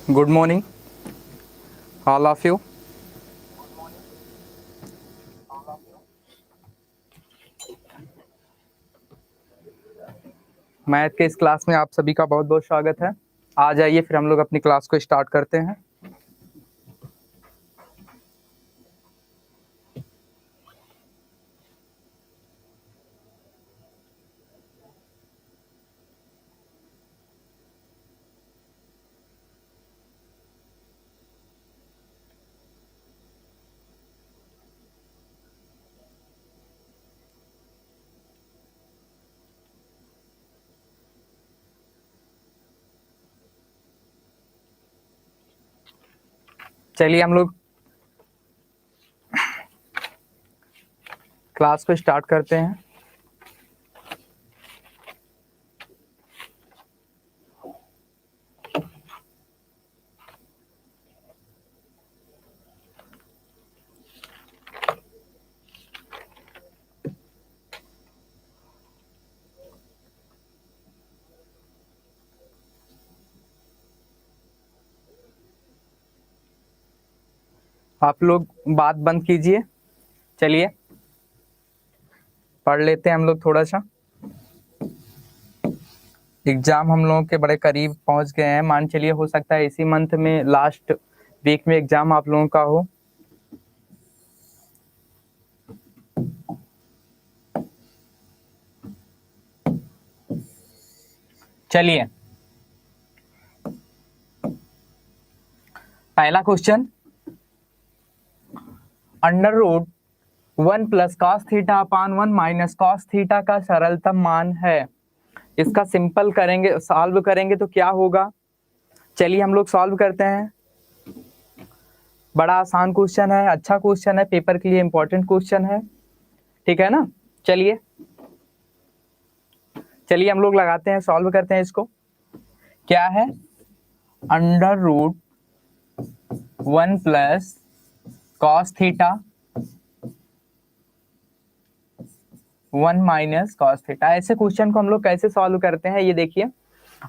Good morning, all of you. Math के इस class में आप सभी का बहुत बहुत स्वागत है। आ जाइए फिर हम लोग अपनी क्लास को स्टार्ट करते हैं। चलिए हम लोग क्लास को स्टार्ट करते हैं। आप लोग बात बंद कीजिए। चलिए पढ़ लेते हैं हम लोग थोड़ा सा। एग्जाम हम लोगों के बड़े करीब पहुंच गए हैं। मान चलिए हो सकता है इसी मंथ में लास्ट वीक में एग्जाम आप लोगों का हो। चलिए पहला question, under root 1 plus cos theta upon 1 minus cos theta का सरलतम मान है। इसका सिंपल करेंगे, सॉल्व करेंगे तो क्या होगा। चलिए हम लोग सॉल्व करते हैं। बड़ा आसान क्वेश्चन है, अच्छा क्वेश्चन है, पेपर के लिए इंपॉर्टेंट क्वेश्चन है, ठीक है ना। चलिए चलिए हम लोग लगाते हैं, सॉल्व करते हैं इसको। क्या है, under root 1 plus cos theta 1 minus cos theta. ऐसे क्वेश्चन को हम लोग कैसे सॉल्व करते हैं, ये देखिए।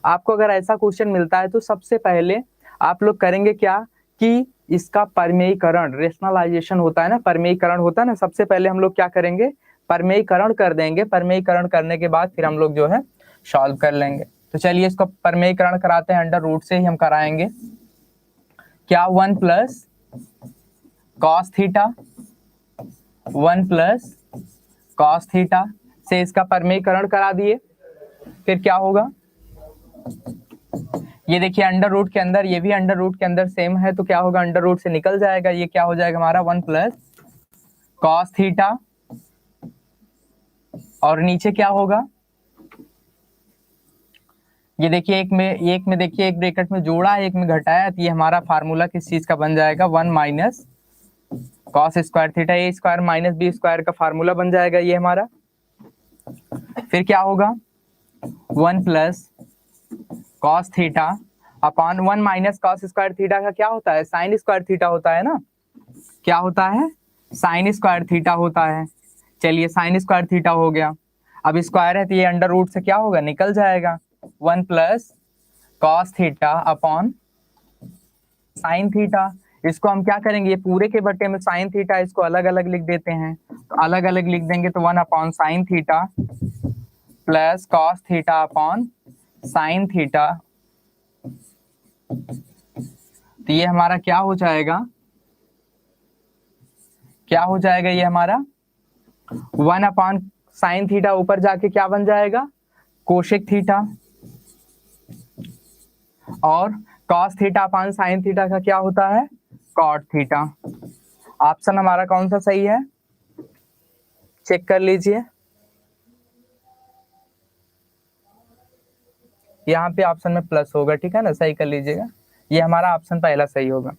आपको अगर ऐसा क्वेश्चन मिलता है तो सबसे पहले आप लोग करेंगे क्या कि इसका परमेयीकरण, रेशनलाइजेशन होता है ना, परमेयीकरण होता है ना। सबसे पहले हम लोग क्या करेंगे, परमेयीकरण कर देंगे। परमेयीकरण करने के बाद फिर हम लोग जो है सॉल्व कर लेंगे। तो चलिए इसको परमेयीकरण कराते हैं, अंडर रूट से ही हम कराएंगे। क्या, 1 plus cos theta 1 plus cos theta से इसका परमेयीकरण करा दिए। फिर क्या होगा, ये देखिए अंडर रूट के अंदर, ये भी अंडर रूट के अंदर सेम है, तो क्या होगा, अंडर रूट से निकल जाएगा। ये क्या हो जाएगा हमारा 1 प्लस कॉस थीटा, और नीचे क्या होगा, ये देखिए एक में देखिए एक ब्रैकेट में जोड़ा है, एक में घटाया, तो ये हमारा फार्मूला किस चीज का बन जाएगा, 1 माइनस कॉस स्क्वायर थीटा ए स्क्वायर माइनस बी स्क्वायर का फार्मूला बन जाएगा ये हमारा। फिर क्या होगा, 1 plus cos theta upon 1 minus cos square theta का क्या होता है, साइन स्क्वायर थीटा होता है ना। क्या होता है, साइन स्क्वायर थीटा होता है। चलिए साइन स्क्वायर थीटा हो गया। अब स्क्वायर है तो ये अंडर रूट से क्या होगा, निकल जाएगा। 1 plus cos theta upon sine theta. इसको हम क्या करेंगे, ये पूरे के बट्टे में साइन थीटा, इसको अलग अलग लिख देते हैं। तो अलग अलग लिख देंगे तो 1 upon sine theta plus cos theta upon sine theta. तो ये हमारा क्या हो जाएगा, क्या हो जाएगा ये हमारा 1 अपॉन साइन थीटा, ऊपर जाके क्या बन जाएगा, कोशेक थीटा, और cos theta upon sine theta का क्या होता है, कॉट थीटा। ऑप्शन हमारा कौन सा सही है, चेक कर लीजिए। यहाँ पे ऑप्शन में प्लस होगा, ठीक है ना, सही कर लीजिएगा। ये हमारा ऑप्शन पहला सही होगा।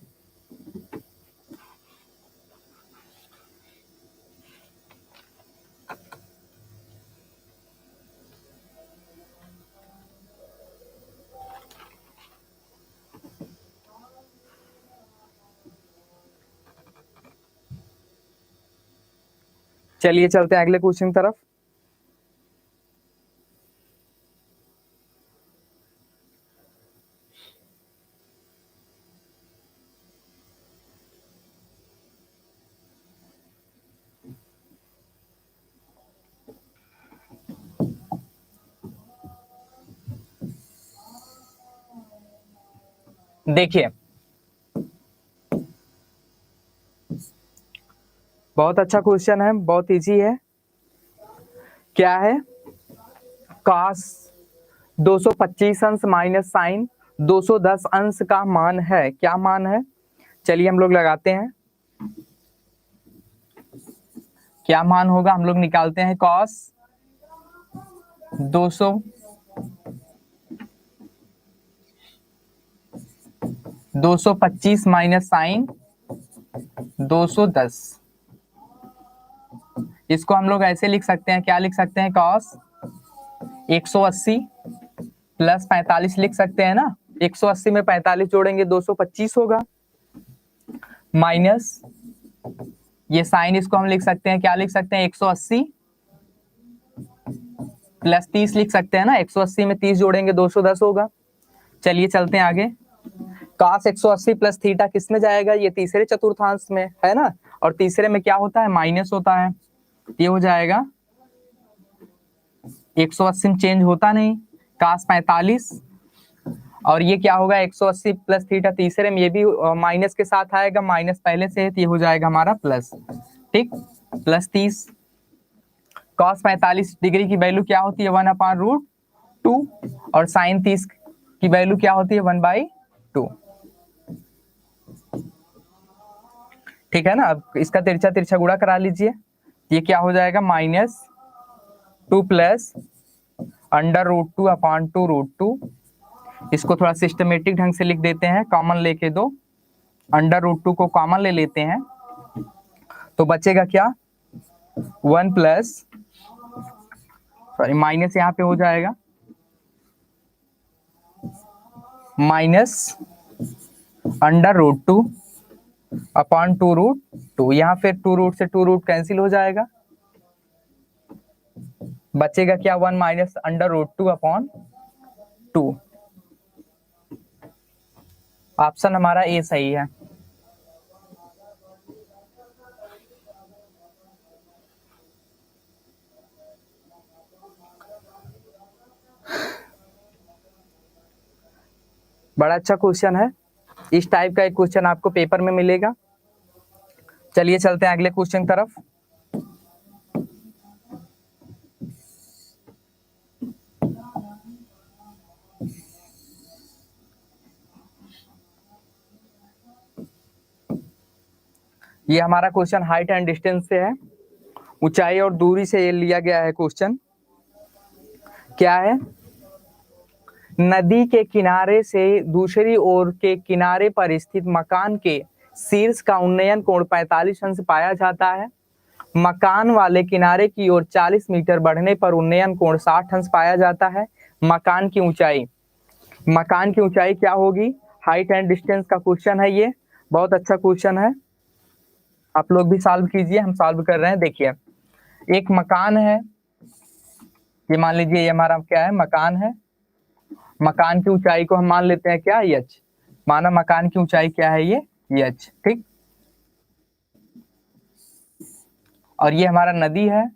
चलिए चलते हैं अगले क्वेश्चन की तरफ। देखिए बहुत अच्छा क्वेश्चन है, बहुत इजी है। क्या है? cos 225 अंश माइनस साइन 210 अंश का मान है। क्या मान है? चलिए हम लोग लगाते हैं। क्या मान होगा? हम लोग निकालते हैं cos 225 माइनस साइन 210। इसको हम लोग ऐसे लिख सकते हैं, क्या लिख सकते हैं? cos 180 प्लस 45 लिख सकते हैं ना। 180 में 45 जोड़ेंगे 225 होगा, माइनस ये साइन, इसको हम लिख सकते हैं, क्या लिख सकते हैं? 180 प्लस 30 लिख सकते हैं ना। 180 में 30 जोड़ेंगे 210 होगा। चलिए चलते हैं आगे। cos 180 प्लस थीटा किस में जाएगा? ये तीसरे चतुर्थांश में है ना, और तीसरे में क्या होता है? माइनस होता है। ये हो जाएगा 180 में चेंज होता नहीं, cos 45, और ये क्या होगा? 180 प्लस थीटा तीसरे में, ये भी माइनस के साथ आएगा, माइनस पहले से है तो ये हो जाएगा हमारा प्लस। ठीक, प्लस 30। cos 45 डिग्री की वैल्यू क्या होती है? 1/√2, और साइन 30 की वैल्यू क्या होती है? 1/2। ठीक है ना। अब इसका तिरछा तिरछा गुणा करा लीजिए। ये क्या हो जाएगा? -2 प्लस √2/2√2। इसको थोड़ा सिस्टमेटिक ढंग से लिख देते हैं, कॉमन लेके दो, √2 को कॉमन ले लेते हैं तो बचेगा क्या? 1 प्लस, सॉरी माइनस यहाँ पे हो जाएगा, -√2/2√2। यहाँ फिर 2 रूट से 2 रूट कैंसिल हो जाएगा, बचेगा क्या? 1 माइनस √2/2। ऑप्शन हमारा ए सही है। बड़ा अच्छा क्वेश्चन है। इस टाइप का एक क्वेश्चन आपको पेपर में मिलेगा। चलिए चलते हैं अगले क्वेश्चन की तरफ। ये हमारा क्वेश्चन हाइट एंड डिस्टेंस से है, ऊंचाई और दूरी से ये लिया गया है क्वेश्चन। क्या है? नदी के किनारे से दूसरी ओर के किनारे पर स्थित मकान के शीर्ष का उन्नयन कोण 45 अंश पाया जाता है। मकान वाले किनारे की ओर 40 मीटर बढ़ने पर उन्नयन कोण 60 अंश पाया जाता है। मकान की ऊंचाई, मकान की ऊंचाई क्या होगी? हाइट एंड डिस्टेंस का क्वेश्चन है ये, बहुत अच्छा क्वेश्चन है। आप लोग भी सॉल्व कीजिए, हम सॉल्व कर रहे हैं। देखिए एक मकान है, ये मान लीजिए ये हमारा क्या है? मकान है। मकान की ऊंचाई को हम मान लेते हैं क्या? h। माना मकान की ऊंचाई क्या है? ये h। ठीक, और ये हमारा नदी है,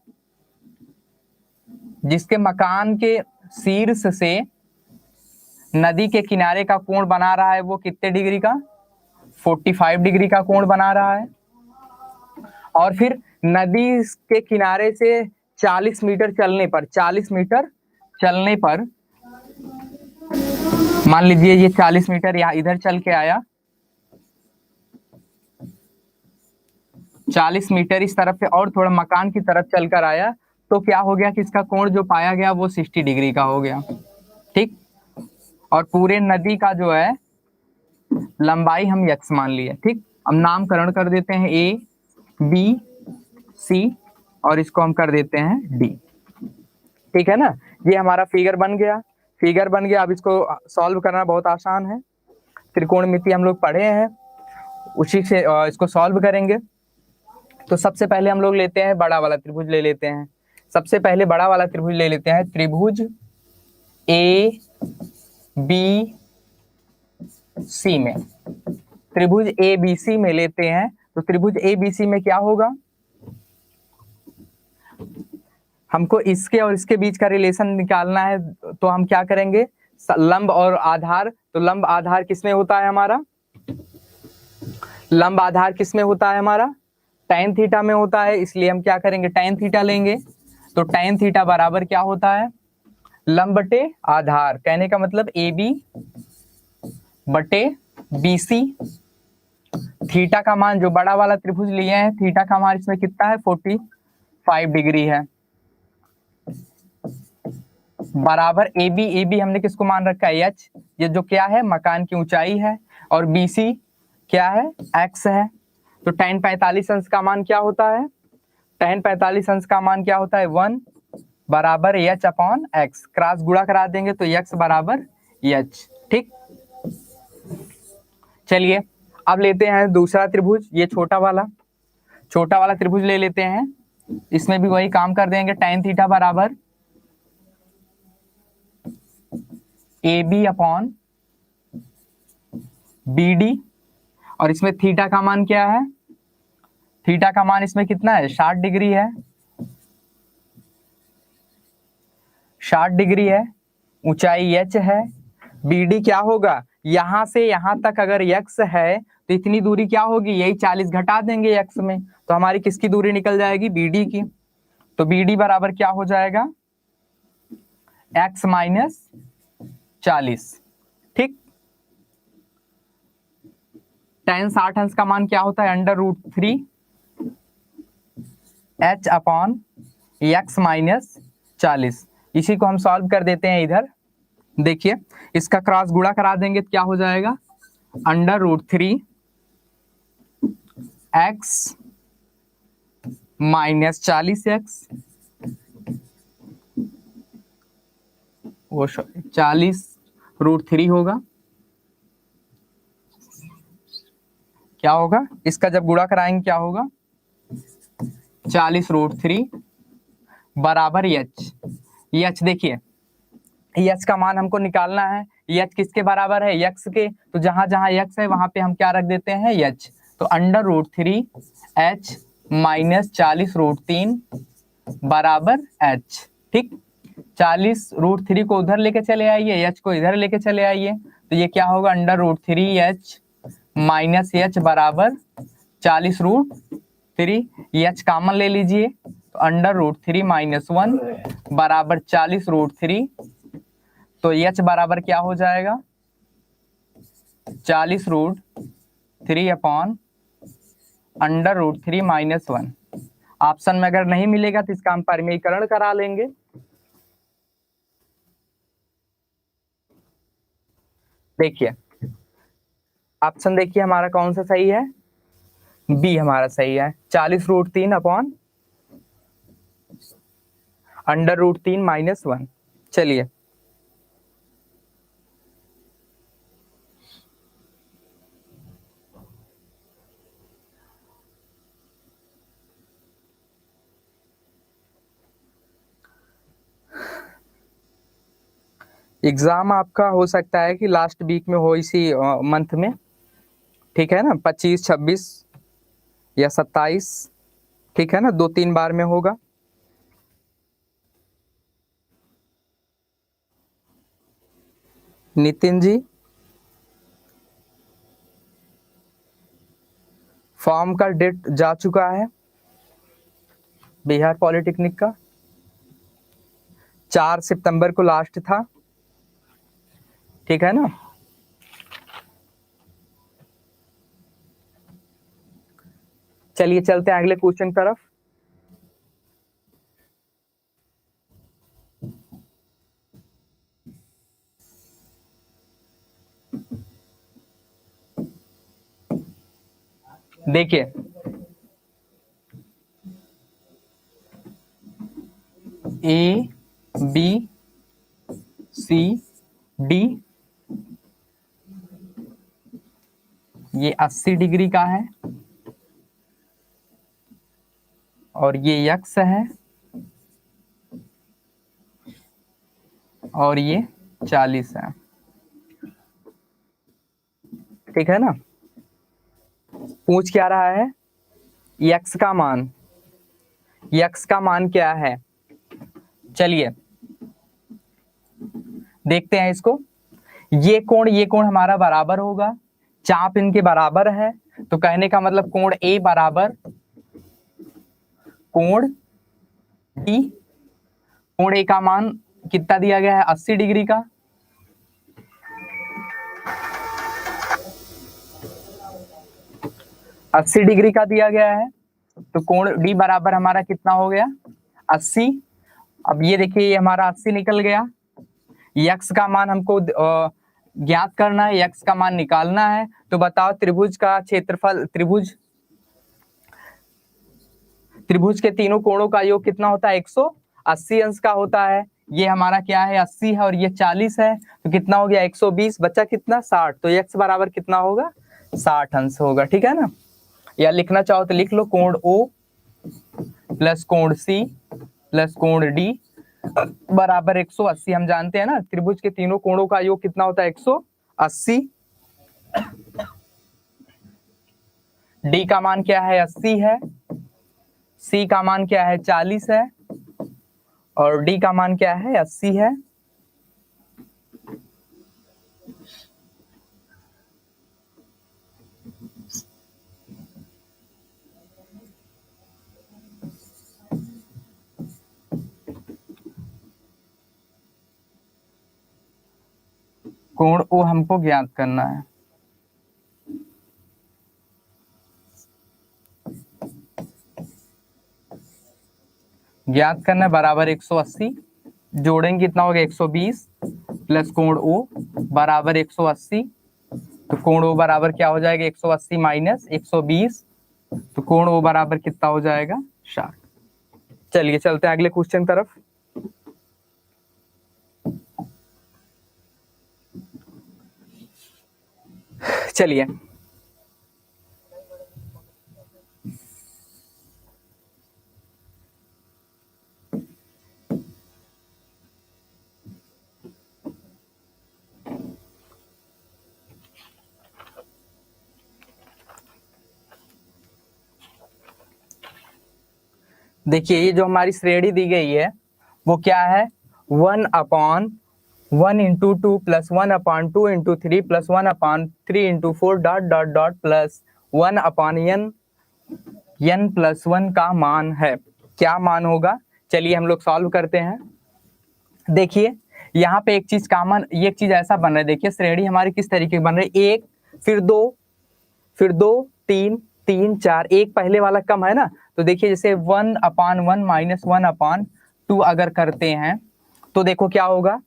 जिसके मकान के शीर्ष से नदी के किनारे का कोण बना रहा है वो कितने डिग्री का? 45 डिग्री का कोण बना रहा है। और फिर नदी के किनारे से 40 मीटर चलने पर, 40 मीटर चलने पर, मान लीजिए ये 40 मीटर यहाँ इधर चल के आया, 40 मीटर इस तरफ से और थोड़ा मकान की तरफ चलकर आया, तो क्या हो गया कि इसका कोण जो पाया गया वो 60 डिग्री का हो गया। ठीक, और पूरे नदी का जो है लंबाई हम x मान लिए। ठीक, अब नामकरण कर देते हैं A B C और इसको हम कर देते हैं D। ठीक है ना, ये हमारा फिगर बन गया। फिगर बन गया, अब इसको सॉल्व करना बहुत आसान है। त्रिकोणमिति हम लोग पढ़े हैं, उसी से इसको सॉल्व करेंगे। तो सबसे पहले हम लोग लेते हैं बड़ा वाला त्रिभुज ले लेते हैं। सबसे पहले बड़ा वाला त्रिभुज ले लेते हैं, त्रिभुज ए बी सी में। त्रिभुज ए बी सी में लेते हैं, तो त्रिभुज ए बी सी में क्या होगा? हमको इसके और इसके बीच का रिलेशन निकालना है, तो हम क्या करेंगे? लंब और आधार, तो लंब आधार किसमें होता है हमारा, लंब आधार किसमें होता है हमारा, tan थीटा में होता है, इसलिए हम क्या करेंगे tan थीटा लेंगे। तो tan थीटा बराबर क्या होता है, लंब बटे आधार, कहने का मतलब AB बटे BC। थीटा का मान जो बड़ा वाला त्रिभुज लिए हैं, थीटा का मान इसमें कितना है 45 डिग्री है, बराबर AB हमने किसको मान रखा है H, ये जो क्या है मकान की ऊंचाई है, और BC क्या है X है। तो tan 45 अंश का मान क्या होता है, tan 45 अंश का मान क्या होता है 1 बराबर H अपॉन X, क्रॉस गुणा करा देंगे तो X बराबर H। ठीक, चलिए अब लेते हैं दूसरा त्रिभुज, ये छोटा वाला त्रिभुज ले लेते हैं, इसमें भी वही काम कर देंगे, tan थीटा बराबर AB अपॉन BD, और इसमें थीटा का मान क्या है, थीटा का मान इसमें कितना है 60 डिग्री है, 60 डिग्री है, ऊंचाई H है, BD क्या होगा, यहां से यहां तक अगर X है तो इतनी दूरी क्या होगी, यही 40 घटा देंगे X में, तो हमारी किसकी दूरी निकल जाएगी BD की। तो BD बराबर क्या हो जाएगा X माइनस 40। ठीक, tan 60 अंश का मान क्या होता है √3 H अपॉन X माइनस 40। इसी को हम सॉल्व कर देते हैं इधर, देखिए इसका क्रॉस गुणा करा देंगे तो क्या हो जाएगा √3 X माइनस 40X, वो 40 √3 होगा, क्या होगा इसका जब गुणा कराएंगे क्या होगा 40 √3 बराबर H देखिए H का मान हमको निकालना है, H किसके बराबर है X के, तो जहां जहां X है वहां पे हम क्या रख देते हैं H, तो √3 H माइनस 40 √3 बराबर H। ठीक, 40 √3 को उधर लेके चले आइए, H को इधर लेके चले आइए, तो ये क्या होगा √3 H माइनस H बराबर 40 √3, H कॉमन ले लीजिए, तो √3 माइनस 1 बराबर 40 √3, तो H बराबर क्या हो जाएगा 40 √3 अपॉन √3 माइनस 1। ऑप्शन में अगर नहीं मिलेगा तो इसका हम परिमेयीकरण करा लेंगे। देखिए ऑप्शन देखिए हमारा कौन सा सही है, बी हमारा सही है, 40 √3 अपॉन √3 माइनस 1। चलिए एग्जाम आपका हो सकता है कि लास्ट वीक में हो, इसी मंथ में, ठीक है ना, 25 26 या 27, ठीक है ना, 2-3 बार में होगा। नितिन जी फॉर्म का डेट जा चुका है बिहार पॉलिटेक्निक का, 4 सितंबर को लास्ट था, ठीक है ना। चलिए चलते हैं अगले क्वेश्चन तरफ। देखिए ABCD ये 80 डिग्री का है, और ये X है, और ये 40 है, ठीक है ना। पूछ क्या रहा है X का मान, X का मान क्या है, चलिए देखते हैं इसको। ये कोण हमारा बराबर होगा, चाप इनके बराबर है, तो कहने का मतलब कोण ए बराबर कोण डी। कोण ए का मान कितना दिया गया है, 80 डिग्री का। अस्सी डिग्री का दिया गया है, तो कोण डी बराबर हमारा कितना हो गया, 80। अब ये देखिए ये हमारा 80 निकल गया। यक्स का मान हमको ज्ञात करना है, यक्स का मान निकालना है। तो बताओ त्रिभुज का क्षेत्रफल, त्रिभुज के तीनों कोणों का योग कितना होता है, 180 अंश का होता है। ये हमारा क्या है, 80 है और ये 40 है, तो कितना हो गया 120, बचा कितना 60। तो x बराबर कितना होगा, 60 अंश होगा, ठीक है ना। या लिखना चाहो तो लिख लो, कोण O प्लस कोण C प्लस कोण D बराबर 180। हम जानते हैं ना त्रिभुज के तीनों कोणों का योग कितना होता है, 180। D का मान क्या है, 80 है, C का मान क्या है, 40 है, और D का मान क्या है, 80 है। कोण O हमको ज्ञात करना है। ज्ञात करना है, बराबर 180, जोड़ेंगे कितना हो गया, 120 प्लस कोण O बराबर 180। तो कोण O बराबर क्या हो जाएगा, 180 माइनस 120, तो कोण O बराबर कितना हो जाएगा, 60। चलिए चलते हैं अगले क्वेश्चन तरफ। चलिए देखिए ये जो हमारी श्रेणी दी गई है वो क्या है, 1/1 into 2 plus 1/2 into 3 plus 1/3 into 4 dot dot dot plus 1/n n+1 का मान है। क्या मान होगा, चलिए हम लोग सॉल्व करते हैं। देखिए यहाँ पे एक चीज कॉमन, ये एक चीज ऐसा बन रहा है, देखिए श्रेणी हमारी किस तरीके की बन रही है, एक फिर दो 3 3 4, एक पहले वाला कम है ना, तो देखिए जैसे 1/1 माइनस 1/2 अगर करते हैं तो देखो क्या होगा,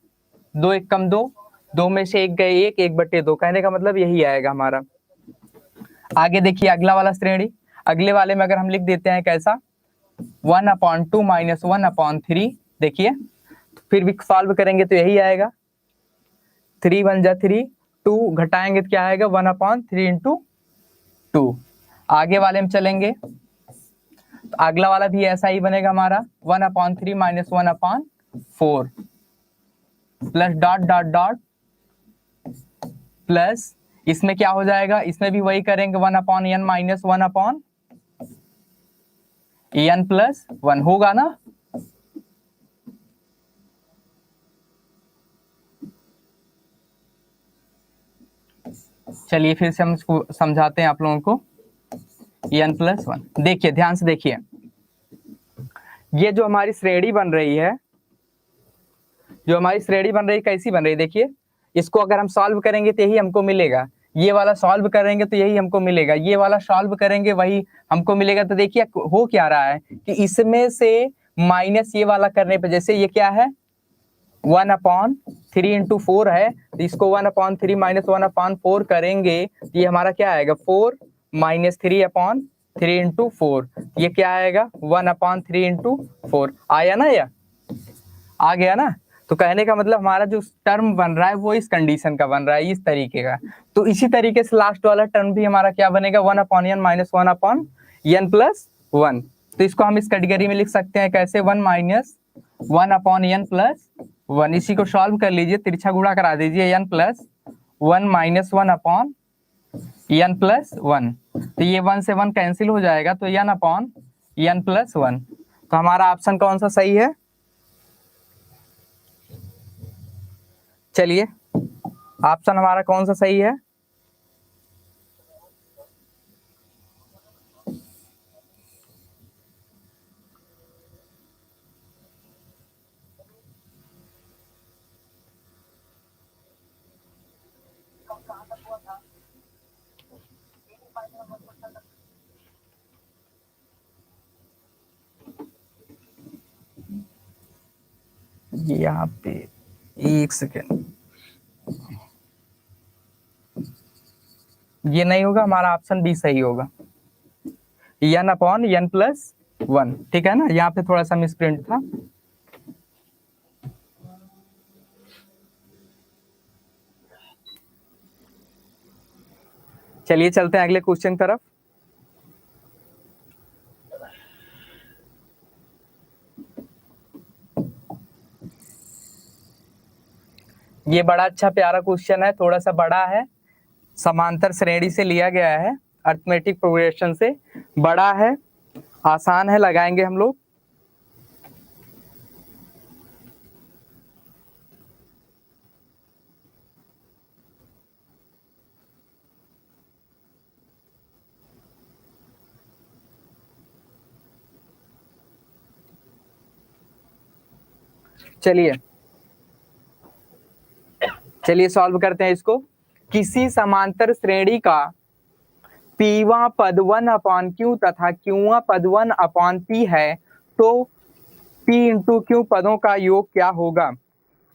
2 1 कम 2, 2 में से एक गए 1, 1/2, कहने का मतलब यही आएगा हमारा। आगे देखिए अगला वाला श्रेणी, अगले वाले में अगर हम लिख देते हैं कैसा, 1/2 माइनस 1/3, देखिए फिर भी सॉल्व करेंगे तो यही आएगा, 3 1 जा 3, 2 घटाएंगे तो क्या आएगा, 1/3 इंटू 2। आगे वाले में चलेंगे तो अगला वाला भी ऐसा ही बनेगा हमारा, 1/3 minus 1/4 plus dot dot dot plus, इसमें क्या हो जाएगा, इसमें भी वही करेंगे, 1/n माइनस 1/n+1 होगा ना। चलिए फिर से हम इसको समझाते हैं आप लोगों को, n+1। देखिए ध्यान से देखिए, ये जो हमारी श्रेणी बन रही है, कैसी बन रही है, देखिए इसको अगर हम सॉल्व करेंगे तो यही हमको मिलेगा, ये वाला सॉल्व करेंगे तो यही हमको मिलेगा, ये वाला सॉल्व करेंगे वही हमको मिलेगा। तो देखिए हो क्या रहा है कि इसमें से माइनस ये वाला करने पे, जैसे ये क्या है 1/3 इंटू 4 है, तो इसको 1/3 माइनस 1/4 करेंगे तो ये हमारा क्या आएगा, 4 माइनस 3/3 इंटू 4, ये क्या आएगा 1/3 इंटू 4 आया ना, या आ गया ना। तो कहने का मतलब हमारा जो टर्म बन रहा है वो इस कंडीशन का बन रहा है, इस तरीके का। तो इसी तरीके से लास्ट वाला टर्म भी हमारा क्या बनेगा, 1/n माइनस 1/n+1। तो इसको हम इस कैटेगरी में लिख सकते हैं कैसे, 1 माइनस 1/n+1। इसी को सॉल्व कर लीजिए, तिरछा गुणा करा दीजिए, n+1 माइनस 1/n+1। तो ये 1 से 1 कैंसिल हो जाएगा, तो n/n+1। तो हमारा ऑप्शन कौन सा सही है, चलिए ऑप्शन हमारा कौन सा सही है? यहाँ पे एक सेकेंड, ये नहीं होगा, हमारा ऑप्शन बी सही होगा, n अपॉन n प्लस 1, ठीक है ना। यहाँ पे थोड़ा सा मिसप्रिंट था। चलिए चलते हैं अगले क्वेश्चन की तरफ। ये बड़ा अच्छा प्यारा क्वेश्चन है, थोड़ा सा बड़ा है, समांतर श्रेणी से लिया गया है, अर्थमेटिक प्रोग्रेशन से, बड़ा है, आसान है, लगाएंगे हम लोग। चलिए चलिए सॉल्व करते हैं इसको। किसी समांतर श्रेणी का पीवा पद 1 अपॉन क्यू तथा क्यूवा पद 1 अपॉन पी है, तो पी इंटू क्यू पदों का योग क्या होगा?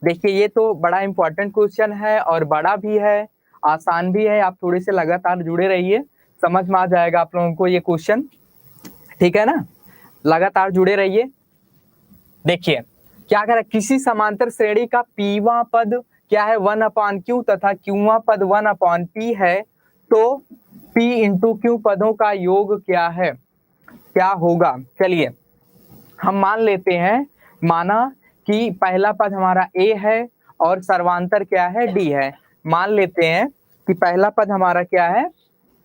देखिए ये तो बड़ा इंपॉर्टेंट क्वेश्चन है और बड़ा भी है, आसान भी है। आप थोड़े से लगातार जुड़े रहिए, समझ में आ जाएगा आप लोगों को ये क्वेश्चन, ठीक है ना। लगातार जुड़े रहिए। देखिए क्या करें, किसी समांतर श्रेणी का पीवा पद क्या है 1 अपॉन क्यू तथा क्यूवा पद 1 अपॉन पी है, तो पी इंटू क्यू पदों का योग क्या है, क्या होगा? चलिए हम मान लेते हैं, माना कि पहला पद हमारा ए है और सर्वांतर क्या है, डी है। मान लेते हैं कि पहला पद हमारा क्या है,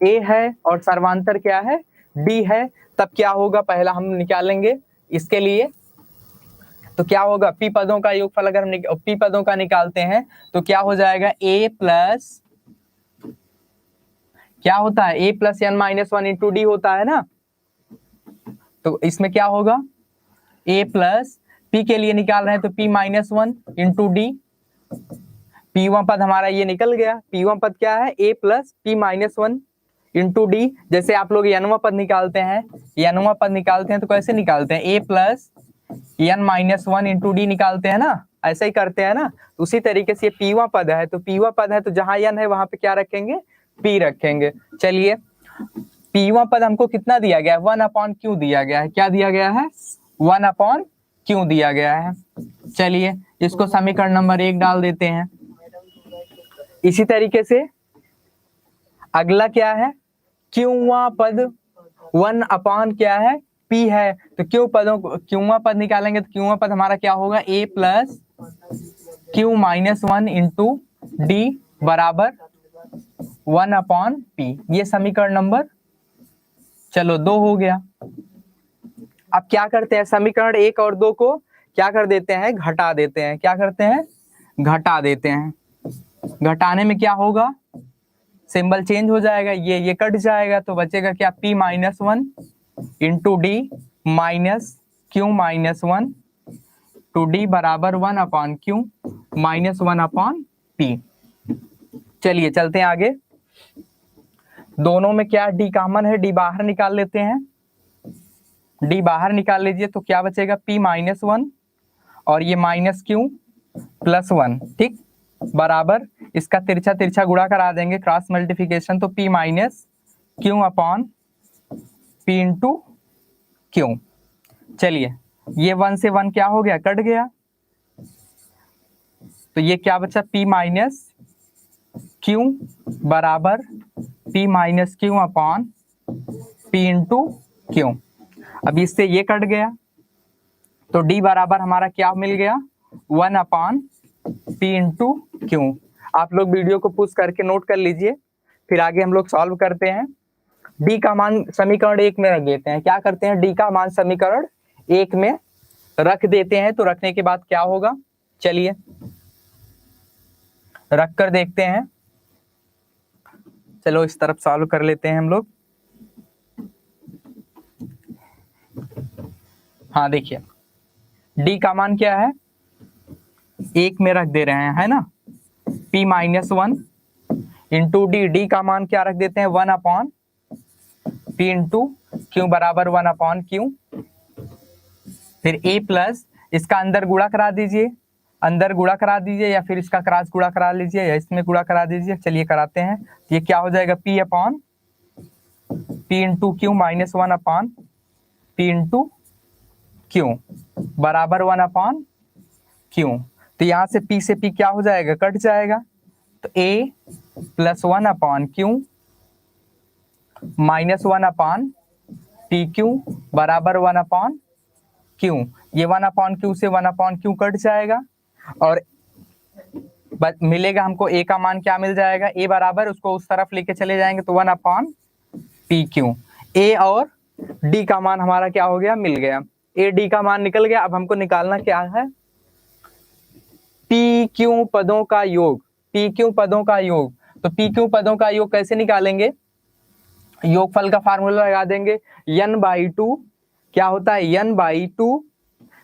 ए है, और सर्वांतर क्या है, डी है। तब क्या होगा, पहला हम निकालेंगे इसके लिए, तो क्या होगा, पी पदों का योगफल अगर हम पी पदों का निकालते हैं तो क्या हो जाएगा, ए प्लस, क्या होता है, a plus n minus 1 into d होता है ना। तो इसमें क्या होगा, ए प्लस, पी के लिए निकाल रहे हैं तो पी माइनस 1 इंटू डी, पीवा पद हमारा ये निकल गया। पीवा पद क्या है, a plus p minus 1 into d. जैसे आप लोग एनवा पद निकालते हैं, एनवा पद निकालते हैं तो कैसे निकालते हैं, a plus n minus 1 into d निकालते हैं ना, ऐसे ही करते हैं ना। उसी तरीके से ये पीवा पद है, तो पीवा पद है तो जहां एन है वहां पे क्या रखेंगे, पी रखेंगे। चलिए पीवा पद हमको कितना दिया गया है, 1 अपॉन क्यू दिया गया है, क्या दिया गया है, 1 अपॉन क्यू दिया गया है। चलिए इसको समीकरण नंबर 1 डाल देते हैं। इसी तरीके से अगला क्या है, क्यूवा पद 1 अपॉन क्या है, पी है, तो क्यू पदों को क्यूवा पद निकालेंगे तो क्यूवा पद हमारा क्या होगा, a plus q minus 1 into d बराबर 1 अपॉन पी। ये समीकरण नंबर, चलो 2 हो गया। अब क्या करते हैं, समीकरण 1 और 2 को क्या कर देते हैं, घटा देते हैं। क्या करते हैं, घटा देते हैं। घटाने में क्या होगा, सिंबल चेंज हो जाएगा, ये कट जाएगा, तो बचेगा क्या, p minus 1 into D minus Q minus 1 to D बराबर 1 upon Q minus 1 upon P. चलिए चलते हैं आगे। दोनों में क्या डी कॉमन है, डी बाहर निकाल लेते हैं। डी बाहर निकाल लीजिए तो क्या बचेगा, p माइनस 1 और ये माइनस क्यू प्लस 1, ठीक, बराबर इसका तिरछा तिरछा गुणा करा देंगे, क्रॉस मल्टीप्लिकेशन, तो p minus Q upon p into Q. चलिए ये 1 से 1 क्या हो गया, कट गया, तो ये क्या बचा, p माइनस क्यू बराबर p minus Q upon p into Q. अब इससे ये कट गया तो d बराबर हमारा क्या मिल गया, 1 अपॉन p इंटू क्यू। आप लोग वीडियो को पुश करके नोट कर लीजिए, फिर आगे हम लोग सॉल्व करते हैं। d का मान समीकरण 1 में रख देते हैं। क्या करते हैं, d का मान समीकरण 1 में रख देते हैं, तो रखने के बाद क्या होगा, चलिए रख कर देखते हैं। चलो इस तरफ सॉल्व कर लेते हैं हम लोग। हाँ देखिए, डी का मान क्या है, 1 में रख दे रहे हैं, है ना, p minus 1 into D. D का मान क्या रख देते हैं, 1 अपॉन p इंटू क्यू बराबर 1 अपॉन क्यू। फिर a प्लस, इसका अंदर गुणा करा दीजिए, अंदर गुणा करा दीजिए, या फिर इसका क्रॉस गुणा करा लीजिए, या इसमें गुणा करा दीजिए। चलिए कराते हैं। ये क्या हो जाएगा, p upon p into Q minus 1 upon p into Q बराबर 1 अपॉन क्यू। तो यहाँ से p से p क्या हो जाएगा, कट जाएगा। तो a plus 1 upon Q minus 1 upon P Q बराबर 1 अपॉन क्यू। ये 1 अपॉन क्यू से 1 अपॉन क्यू कट जाएगा, और मिलेगा हमको a का मान क्या मिल जाएगा, a बराबर, उसको उस तरफ लेके चले जाएंगे तो 1 अपॉन पी क्यू। a और d का मान हमारा क्या हो गया, मिल गया। a d का मान निकल गया। अब हमको निकालना क्या है, पी क्यू पदों का योग, पी क्यू पदों का योग। तो पी क्यू पदों का योग कैसे निकालेंगे, योगफल का फार्मूला लगा देंगे, n/2 क्या होता है, n/2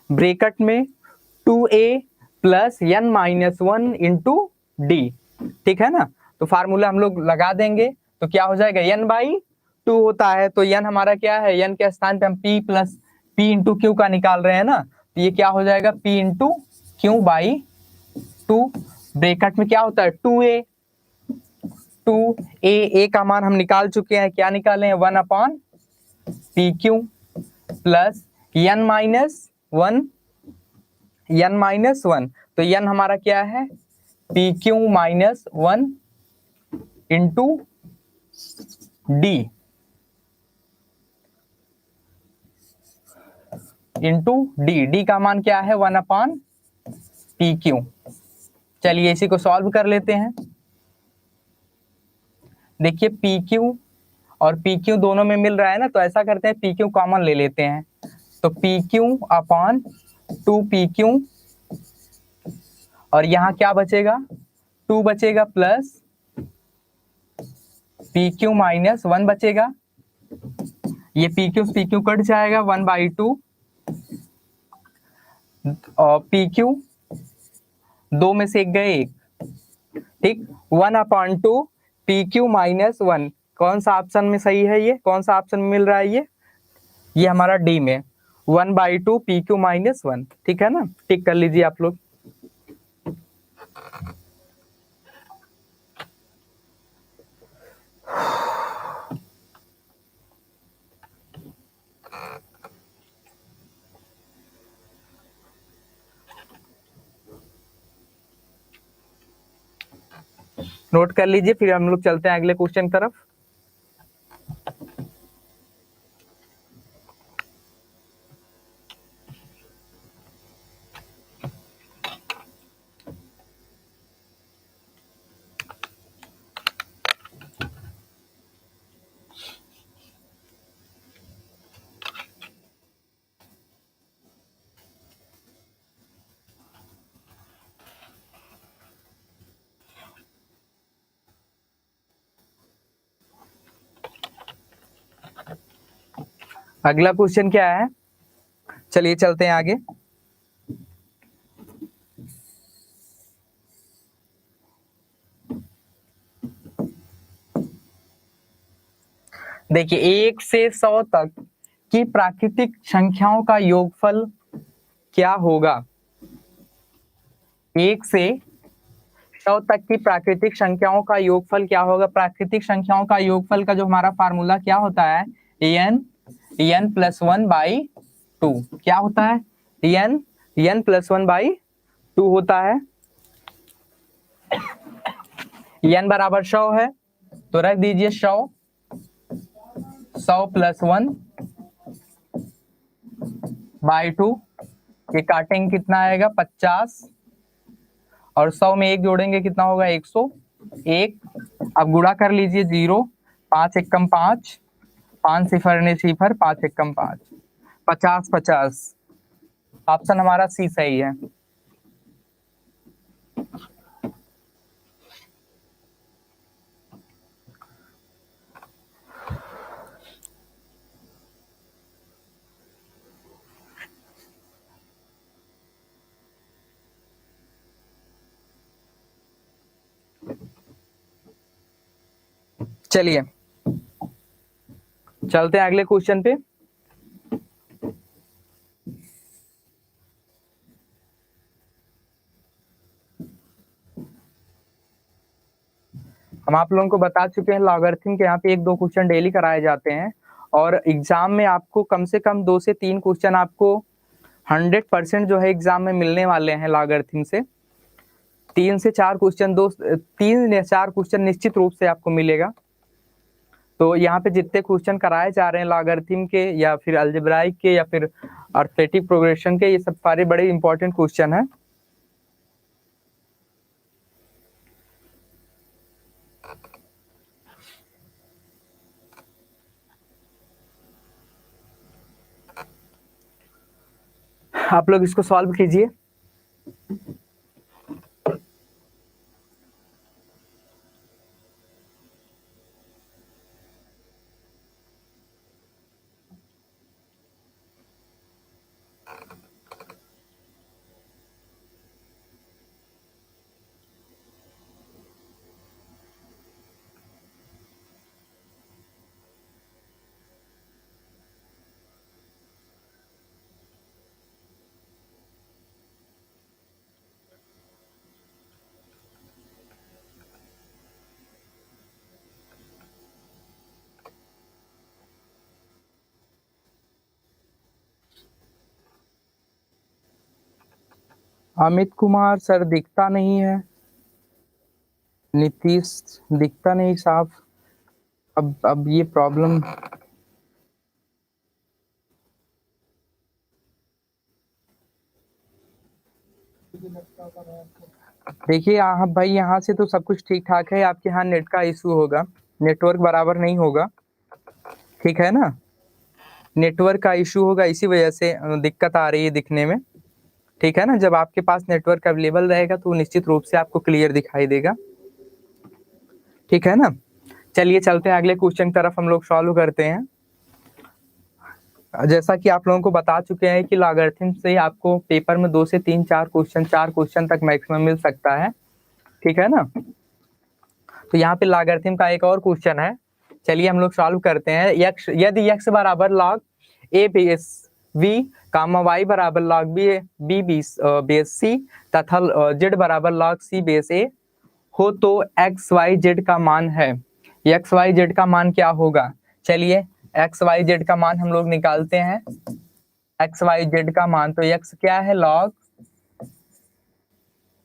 ब्रैकेट में 2a plus n-1 into D. ठीक है ना, तो फार्मूला हम लोग लगा देंगे तो क्या हो जाएगा, n/2 होता है। तो n हमारा क्या है, n के स्थान पे हम p plus p into Q का निकाल रहे हैं ना, तो ये क्या हो जाएगा, p into Q by 2 bracket में क्या होता है 2a। 2a का मान हम निकाल चुके हैं, क्या निकाले हैं, 1 upon P Q plus n-1, n-1। तो n हमारा क्या है, P Q minus 1 into D into D. D का मान क्या है, 1 अपॉन पी क्यू। चलिए इसी को सॉल्व कर लेते हैं। देखिए पी क्यू और पी क्यू दोनों में मिल रहा है ना, तो ऐसा करते हैं पी क्यू कॉमन ले लेते हैं। तो P Q upon 2 P Q, और यहाँ क्या बचेगा, 2 बचेगा प्लस पी क्यू माइनस 1 बचेगा। ये पी क्यू कट जाएगा, 1/2 और पी क्यू 2 में से 1 गए 1, ठीक, 1/2 पी क्यू माइनस 1। कौन सा ऑप्शन में सही है, ये कौन सा ऑप्शन में मिल रहा है, ये हमारा डी में 1/2 पी क्यू माइनस 1। ठीक है ना, टिक कर लीजिए आप लोग। नोट कर लीजिए, फिर हम लोग चलते हैं अगले क्वेश्चन की तरफ। अगला क्वेश्चन क्या है, चलिए चलते हैं आगे। देखिए 1 से 100 तक की प्राकृतिक संख्याओं का योगफल क्या होगा। 1 से 100 तक की प्राकृतिक संख्याओं का योगफल क्या होगा। प्राकृतिक संख्याओं का योगफल का जो हमारा फार्मूला क्या होता है, n प्लस 1/2। क्या होता है, n प्लस 1/2 होता है। n बराबर 100 है, तो रख दीजिए 100 प्लस 1/2। ये काटेंगे कितना आएगा, 50, और 100 में 1 जोड़ेंगे कितना होगा, 101। अब गुणा कर लीजिए, 0, 5 एकम 5, 5 सिफर ने सिफर, 5 एकम 5, 50 50। ऑप्शन हमारा सी सही है। चलिए चलते हैं अगले क्वेश्चन पे। हम आप लोगों को बता चुके हैं लॉगरिथम के यहाँ पे 1-2 क्वेश्चन डेली कराए जाते हैं और एग्जाम में आपको कम से कम 2 से 3 क्वेश्चन आपको 100% जो है एग्जाम में मिलने वाले हैं लॉगरिथम से। 3 से 4 क्वेश्चन 3 या 4 क्वेश्चन निश्चित रूप से आपको मिलेगा। तो यहाँ पे जितने क्वेश्चन कराए जा रहे हैं लॉगरिथम के या फिर अलजेब्राइक के या फिर अर्थमेटिक प्रोग्रेशन के, ये सब सारे बड़े इंपॉर्टेंट क्वेश्चन हैं। आप लोग इसको सॉल्व कीजिए। अमित कुमार सर दिखता नहीं है, नीतीश दिखता नहीं साफ। अब ये प्रॉब्लम देखिए आप भाई, यहाँ से तो सब कुछ ठीक ठाक है, आपके यहाँ नेट का इशू होगा, नेटवर्क बराबर नहीं होगा, ठीक है ना। नेटवर्क का इशू होगा, इसी वजह से दिक्कत आ रही है दिखने में, ठीक है ना। जब आपके पास नेटवर्क अवेलेबल रहेगा तो निश्चित रूप से आपको क्लियर दिखाई देगा, ठीक है ना। चलिए चलते हैं अगले क्वेश्चन की तरफ, हम लोग सॉल्व करते हैं। जैसा कि आप लोगों को बता चुके हैं कि लॉगरिथम से आपको पेपर में 2 से 3 4 क्वेश्चन तक मैक्सिमम मिल सकता है, ठीक है ना। तो यहाँ पे लॉगरिथम का एक और क्वेश्चन है, चलिए हम लोग सॉल्व करते हैं। यदि x बराबर log a base v comma y बराबर log b बेस c तथा z बराबर log c बेस a हो तो x y z का मान है। x y z का मान क्या होगा? चलिए x y z का मान हम लोग निकालते हैं। x y z का मान, तो x क्या है? log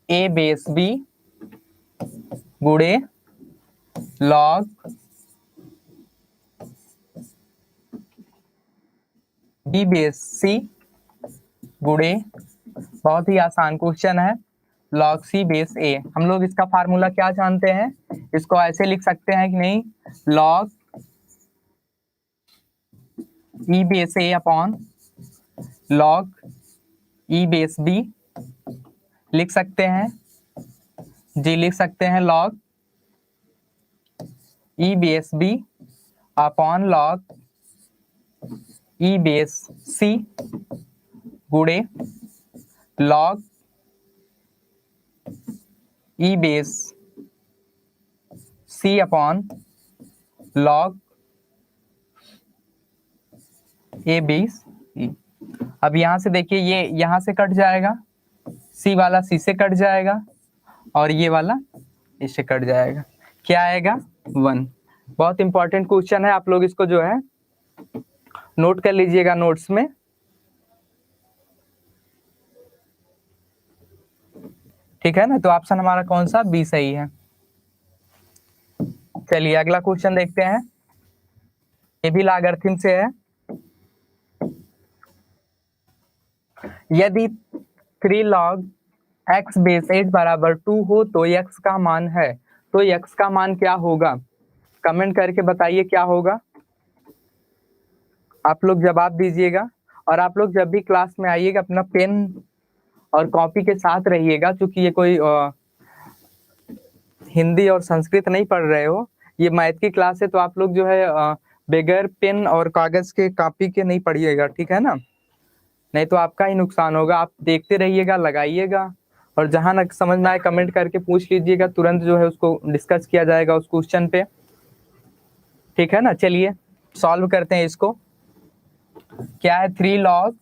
a बेस b गुणे log b बेस c गुणे, बहुत ही आसान क्वेश्चन है, log c बेस a। हम लोग इसका फार्मूला क्या जानते हैं? इसको ऐसे लिख सकते हैं कि नहीं, log e base a upon log e base b लिख सकते हैं जी, लिख सकते हैं log e base b upon log e base c गुणे log e base c upon log a base e। अब यहां से देखिए, ये यहां से कट जाएगा, c वाला c से कट जाएगा और ये वाला इससे कट जाएगा, क्या आएगा? 1। बहुत इंपॉर्टेंट क्वेश्चन है, आप लोग इसको जो है नोट कर लीजिएगा नोट्स में। ठीक है ना, तो ऑप्शन हमारा कौन सा? बी सही है। चलिए अगला क्वेश्चन देखते हैं, ये भी लॉगरिथम से है। यदि 3 log x बेस 8 बराबर 2 हो तो x का मान है, तो x का मान क्या होगा? कमेंट करके बताइए क्या होगा, आप लोग जवाब दीजिएगा। और आप लोग जब भी क्लास में आइएगा अपना पेन और कॉपी के साथ रहिएगा, क्योंकि ये कोई हिंदी और संस्कृत नहीं पढ़ रहे हो, ये मैथ की क्लास है, तो आप लोग जो है बगैर पेन और कागज के कॉपी के नहीं पढ़िएगा, ठीक है ना, नहीं तो आपका ही नुकसान होगा। आप देखते रहिएगा, लगाइएगा, और जहां ना समझ में आए कमेंट करके पूछ लीजिएगा, तुरंत जो है उसको डिस्कस किया जाएगा उस क्वेश्चन पे। ठीक है ना। चलिए सॉल्व करते हैं इसको। क्या है 3 log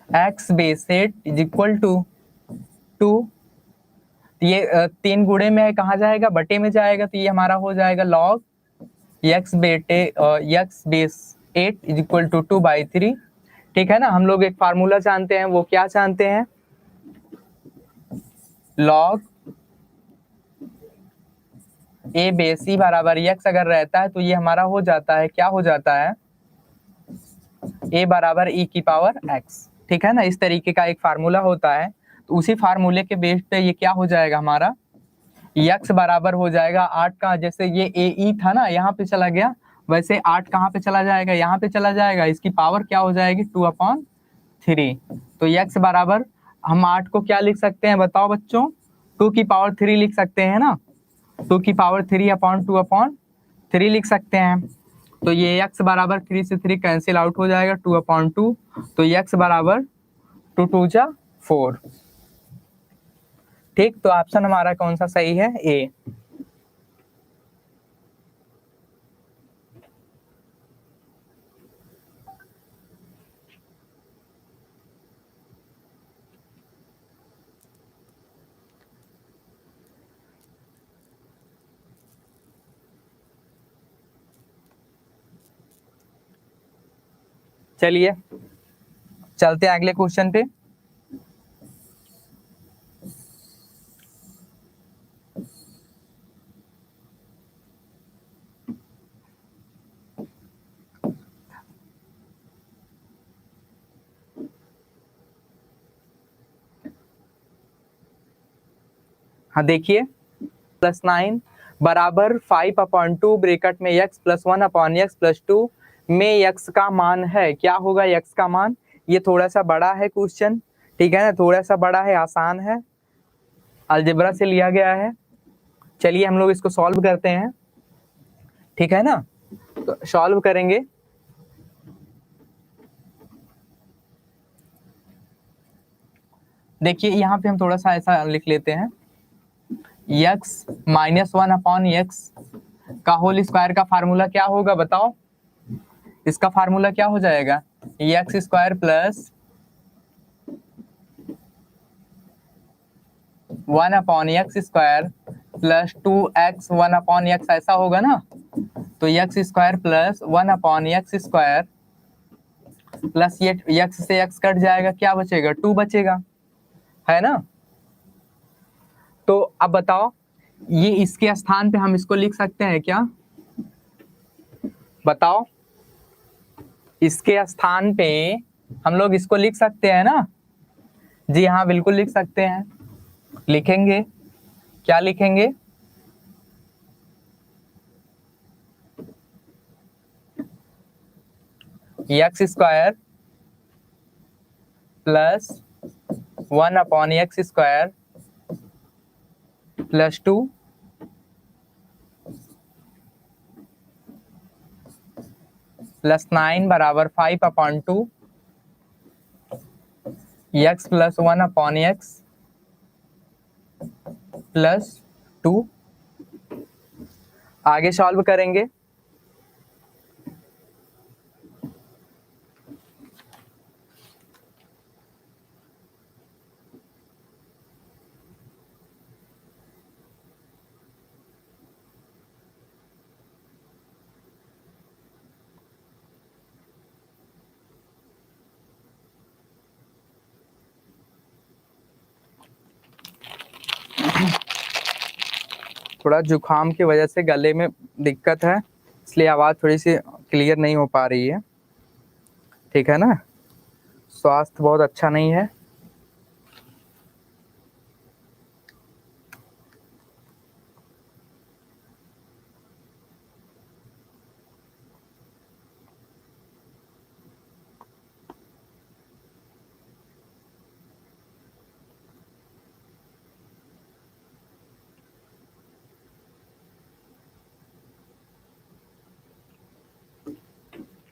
x base 8 is equal to 2। ये 3 गुणे में है, कहाँ जाएगा, बटे में जाएगा, तो ये हमारा हो जाएगा log x base 8 is equal to 2/3। ठीक है ना। हम लोग एक फार्मूला जानते हैं, वो क्या जानते हैं, log a बेस c बराबर x अगर रहता है तो ये हमारा हो जाता है, क्या हो जाता है, a बराबर e की पावर x। ठीक है ना। इस तरीके का एक फार्मूला होता है। तो उसी फार्मूले के बेस पे ये क्या हो जाएगा हमारा, x बराबर हो जाएगा 8 का, जैसे ये ए ई था ना, यहाँ पे चला गया, वैसे 8 कहाँ पे चला जाएगा, यहाँ पे चला जाएगा, इसकी पावर क्या हो जाएगी 2/3। तो x बराबर हम 8 को क्या लिख सकते हैं बताओ बच्चों, 2 की पावर 3 लिख सकते हैं ना, 2 की पावर 3/2/3 लिख सकते हैं। तो ये x बराबर 3 से 3 कैंसिल आउट हो जाएगा, 2/2। तो x बराबर 2 2 जा 4। ठीक, तो ऑप्शन हमारा कौन सा सही है, ए। चलिए चलते हैं अगले क्वेश्चन पे। हाँ देखिए, +9 बराबर 5/2 ब्रैकेट में x + 1/x + 2 में x का मान है। क्या होगा x का मान, ये थोड़ा सा बड़ा है क्वेश्चन, ठीक है ना, थोड़ा सा बड़ा है, आसान है, अलजेब्रा से लिया गया है। चलिए हम लोग इसको सॉल्व करते हैं, ठीक है ना। तो सॉल्व करेंगे, देखिए यहाँ पे हम थोड़ा सा ऐसा लिख लेते हैं, x - 1/x का होल स्क्वायर का फार्मूला क्या होगा बताओ, इसका फार्मूला क्या हो जाएगा, x² + 1/x² + 2x 1/x ऐसा होगा ना। तो x² + 1/x² प्लस ये x से x कट जाएगा, क्या बचेगा, 2 बचेगा, है ना। तो अब बताओ, ये इसके स्थान पे हम इसको लिख सकते हैं क्या, बताओ, इसके स्थान पे हम लोग इसको लिख सकते हैं ना। जी हाँ बिल्कुल लिख सकते हैं, लिखेंगे, क्या लिखेंगे, x² + 1/x² + 2 + 9 बराबर 5/2 x + 1/x + 2। आगे सॉल्व करेंगे, थोड़ा जुकाम की वजह से गले में दिक्कत है, इसलिए आवाज़ थोड़ी सी क्लियर नहीं हो पा रही है, ठीक है ना, स्वास्थ्य बहुत अच्छा नहीं है।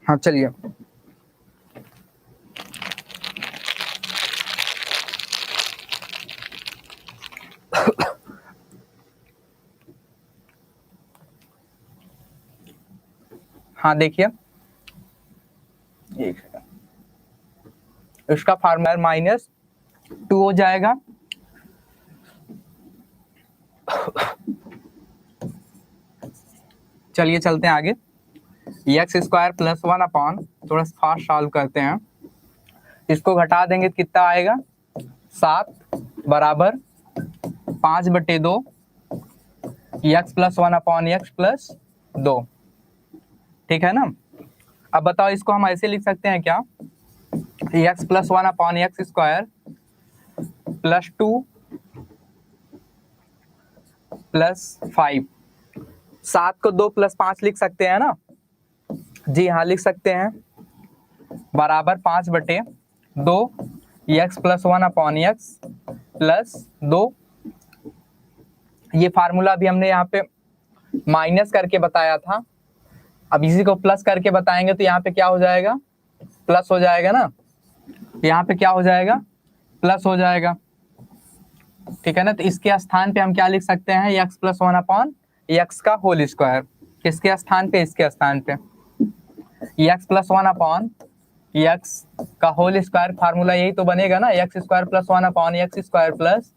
हाँ चलिए, हाँ देखिए, इसका फार्मूला -2 हो जाएगा। चलिए चलते हैं आगे। x² + 1 अपॉन, थोड़ा फास्ट सॉल्व करते हैं, इसको घटा देंगे तो कितना आएगा, 7 बराबर 5/2 x + 1 अपॉन x + 2। ठीक है ना। अब बताओ, इसको हम ऐसे लिख सकते हैं क्या, x + 1 अपॉन x² + 2 + 5। 7 को 2 + 5 लिख सकते हैं ना। जी हाँ, लिख सकते हैं, बराबर 5/2 x + 1 अपॉन x + 2। ये फार्मूला भी हमने यहाँ पे माइनस करके बताया था, अब इसी को प्लस करके बताएंगे तो यहाँ पे क्या हो जाएगा, प्लस हो जाएगा ना। यहाँ पे क्या हो जाएगा, प्लस हो जाएगा। ठीक है ना। तो इसके स्थान पे हम क्या लिख सकते हैं, x + 1 अपॉन x का होल स्क्वायर। किसके स्थान पे, इसके स्थान पे x + 1 अपॉन x का होल स्क्वायर। फार्मूला यही तो बनेगा ना, x² + 1 upon x² plus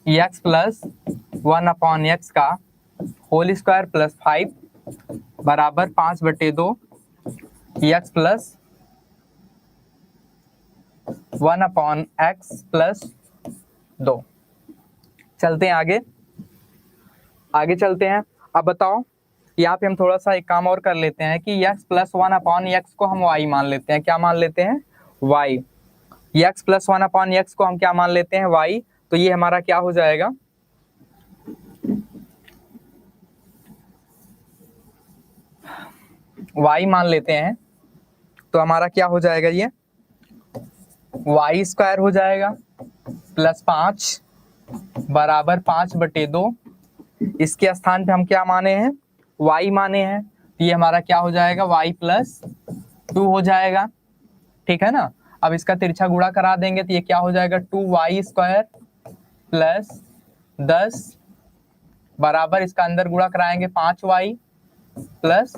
x + 1 upon x का होल स्क्वायर + 5 बराबर 5/2 x + 1 अपॉन x + 2। चलते हैं आगे, आगे चलते हैं। अब बताओ, यहाँ पे हम थोड़ा सा एक काम और कर लेते हैं कि x + 1 अपॉन x को हम y मान लेते हैं। क्या मान लेते हैं, y। x + 1 अपॉन x को हम क्या मान लेते हैं, y। तो ये हमारा क्या हो जाएगा, y मान लेते हैं, तो हमारा क्या हो जाएगा, ये y² हो जाएगा + 5 बराबर 5/2। इसके स्थान पे हम क्या माने हैं, y माने हैं, तो ये हमारा क्या हो जाएगा, y + 2 हो जाएगा। ठीक है ना। अब इसका तिरछा गुणा करा देंगे तो ये क्या हो जाएगा, 2y² + 10 बराबर, इसका अंदर गुणा कराएंगे 5y +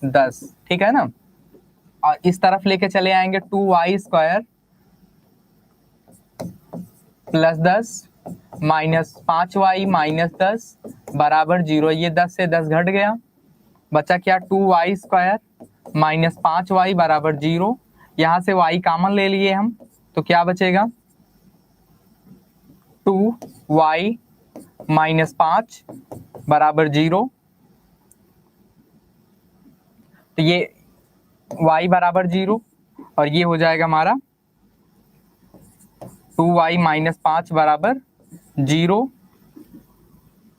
10। ठीक है ना। और इस तरफ लेके चले आएंगे 2y² + 10 -5y - 10 बराबर 0। ये 10 से 10 घट गया, बचा क्या, 2y² - 5y बराबर 0। यहाँ से y कॉमन ले लिए हम, तो क्या बचेगा, 2y - 5 बराबर 0। तो ये y बराबर 0, और ये हो जाएगा हमारा 2y - 5 बराबर 0।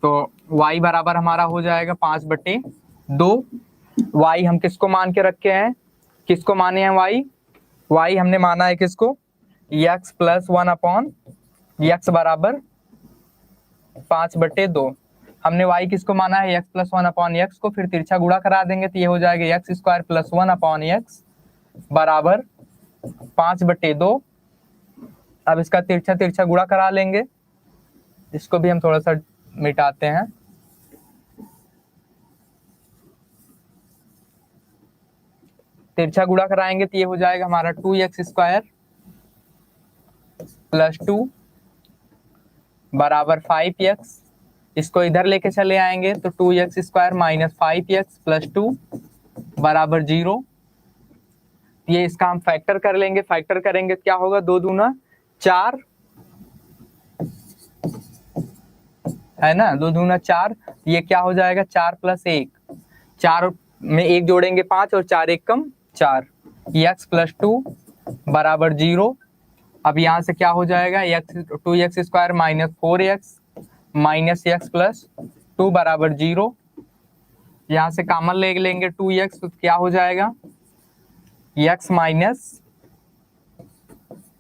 तो y बराबर हमारा हो जाएगा 5/2। y हम किसको मान के रखे हैं, किसको माने हैं y हमने माना है किसको, x + 1 अपॉन x बराबर 5/2। हमने y किसको माना है, x + 1 अपॉन x को। फिर तिरछा गुणा करा देंगे तो ये हो जाएगा x² + 1 अपॉन x बराबर 5/2। अब इसका तिरछा तिरछा गुणा करा लेंगे, इसको भी हम थोड़ा सा मिटाते हैं। तिरछा गुणा कराएंगे तो ये हो जाएगा हमारा 2x² + 2 बराबर 5x। इसको इधर लेके चले आएंगे तो 2x² - 5x + 2 बराबर 0। ये इसका हम फैक्टर कर लेंगे, फैक्टर करेंगे क्या होगा, 2 दूना 4 है ना, 2 दूना 4। ये क्या हो जाएगा, 4 + 1, 4 में 1 जोड़ेंगे 5 और 4 1 कम 4, x + 2 बराबर 0। अब यहाँ से क्या हो जाएगा, x 2x² - 4x - x + 2 बराबर 0। यहाँ से कॉमन ले लेंगे 2x, तो क्या हो जाएगा, x -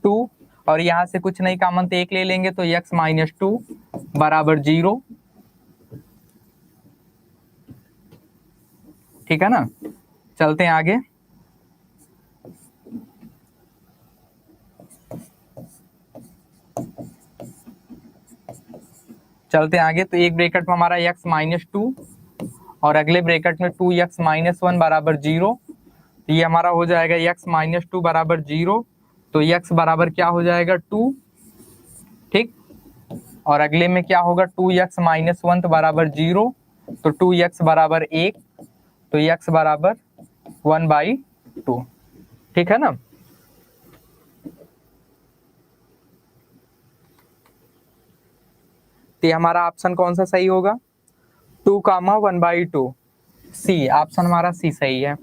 2, और यहाँ से कुछ नहीं कॉमन तो 1 ले लेंगे तो x - 2 बराबर 0। ठीक है ना। चलते हैं आगे, चलते हैं आगे। तो एक ब्रैकेट में हमारा x - 2 और अगले ब्रैकेट में 2x माइनस 1 बराबर 0, तो ये हमारा हो जाएगा x माइनस 2 बराबर 0, तो x बराबर क्या हो जाएगा 2, ठीक। और अगले में क्या होगा 2x माइनस 1 तो बराबर 0, तो 2x बराबर 1, तो x बराबर 1/2, ठीक है ना। तो ये हमारा ऑप्शन कौन सा सही होगा, 2, 1/2, सी, ऑप्शन हमारा सी सही है।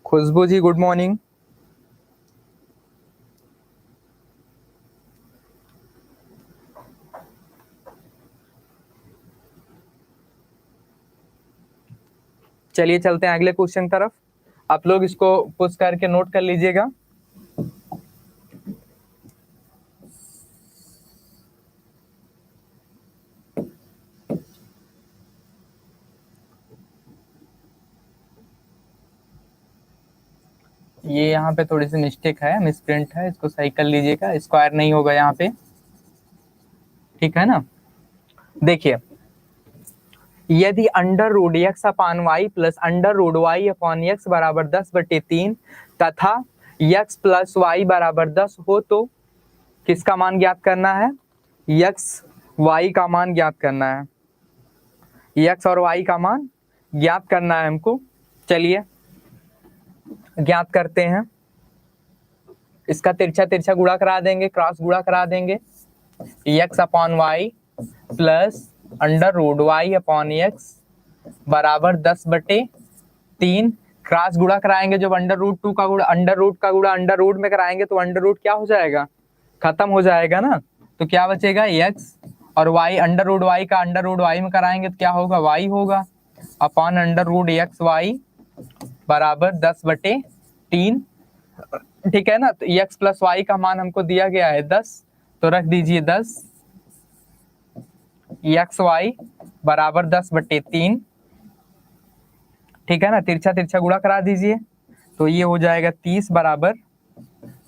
खुशबू जी गुड मॉर्निंग। चलिए चलते हैं अगले क्वेश्चन तरफ, आप लोग इसको पुश करके नोट कर लीजिएगा। ये यहाँ पे थोड़ी सी मिस्टेक है, मिसप्रिंट है, इसको सही कर लीजिएगा, स्क्वायर नहीं होगा यहाँ पे, ठीक है ना। देखिए, यदि under root x upon y plus under root Y upon x बराबर 10/3 तथा एक्स प्लस वाई बराबर 10 हो तो किसका मान ज्ञात करना है, एक्स वाई का मान ज्ञात करना है, एक्स और वाई का मान ज्ञात करना है हमको। चलिए ज्ञात करते हैं, इसका तिरछा तिरछा गुणा करा देंगे, क्रॉस गुणा करा देंगे, X upon Y plus under root Y upon x बराबर 10/3, क्रॉस गुणा कराएंगे, जब अंडर रूट का गुणा अंडर रूट में कराएंगे तो अंडर रूट क्या हो जाएगा, खत्म हो जाएगा ना, तो क्या बचेगा एक्स, और वाई अंडर रूट वाई का अंडर रूट वाई में कराएंगे तो क्या होगा, वाई होगा, upon under root X Y बराबर 10/3, ठीक है ना। तो एक्स प्लस वाई का मान हमको दिया गया है 10, तो रख दीजिए 10, एक्स वाई बराबर 10/3, ठीक है ना, तिरछा तिरछा गुणा करा दीजिए, तो ये हो जाएगा 30 बराबर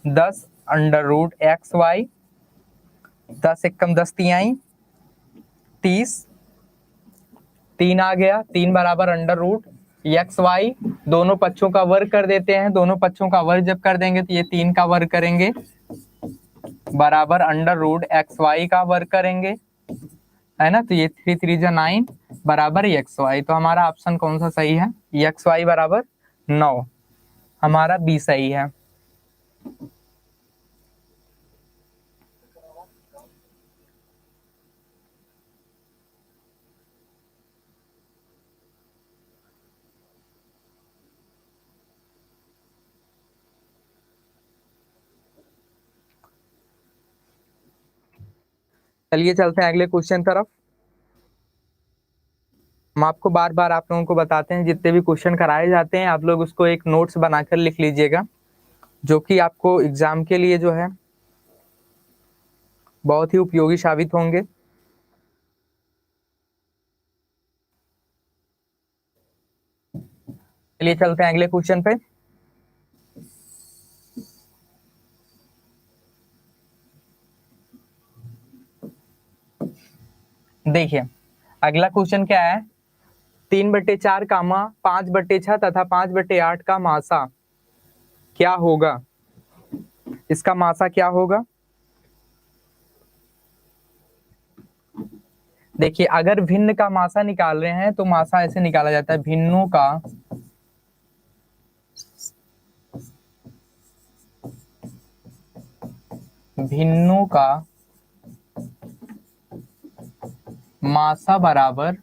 10 अंडर रूट एक्स वाई, 10 एकम 10 तिहाई 30, 3 आ गया, 3 बराबर अंडर रूट एक्स वाई, दोनों पक्षों का वर्ग कर देते हैं, दोनों पक्षों का वर्ग जब कर देंगे तो ये 3 का वर्ग करेंगे बराबर अंडर रूट एक्स वाई का वर्ग करेंगे, है ना, तो ये 3 3 जा 9 बराबर एक्स वाई, तो हमारा ऑप्शन कौन सा सही है, एक्स वाई बराबर 9, हमारा बी सही है। चलिए चलते हैं अगले क्वेश्चन तरफ। हम आपको बार बार आप लोगों को बताते हैं, जितने भी क्वेश्चन कराए जाते हैं आप लोग उसको एक नोट्स बनाकर लिख लीजिएगा, जो कि आपको एग्जाम के लिए जो है बहुत ही उपयोगी साबित होंगे। चलिए चलते हैं अगले क्वेश्चन पे। देखिए अगला क्वेश्चन क्या है, 3/4 कामा 5/6 तथा 5/8 का मासा क्या होगा, इसका मासा क्या होगा। देखिए अगर भिन्न का मासा निकाल रहे हैं तो मासा ऐसे निकाला जाता है, भिन्नों का मासा बराबर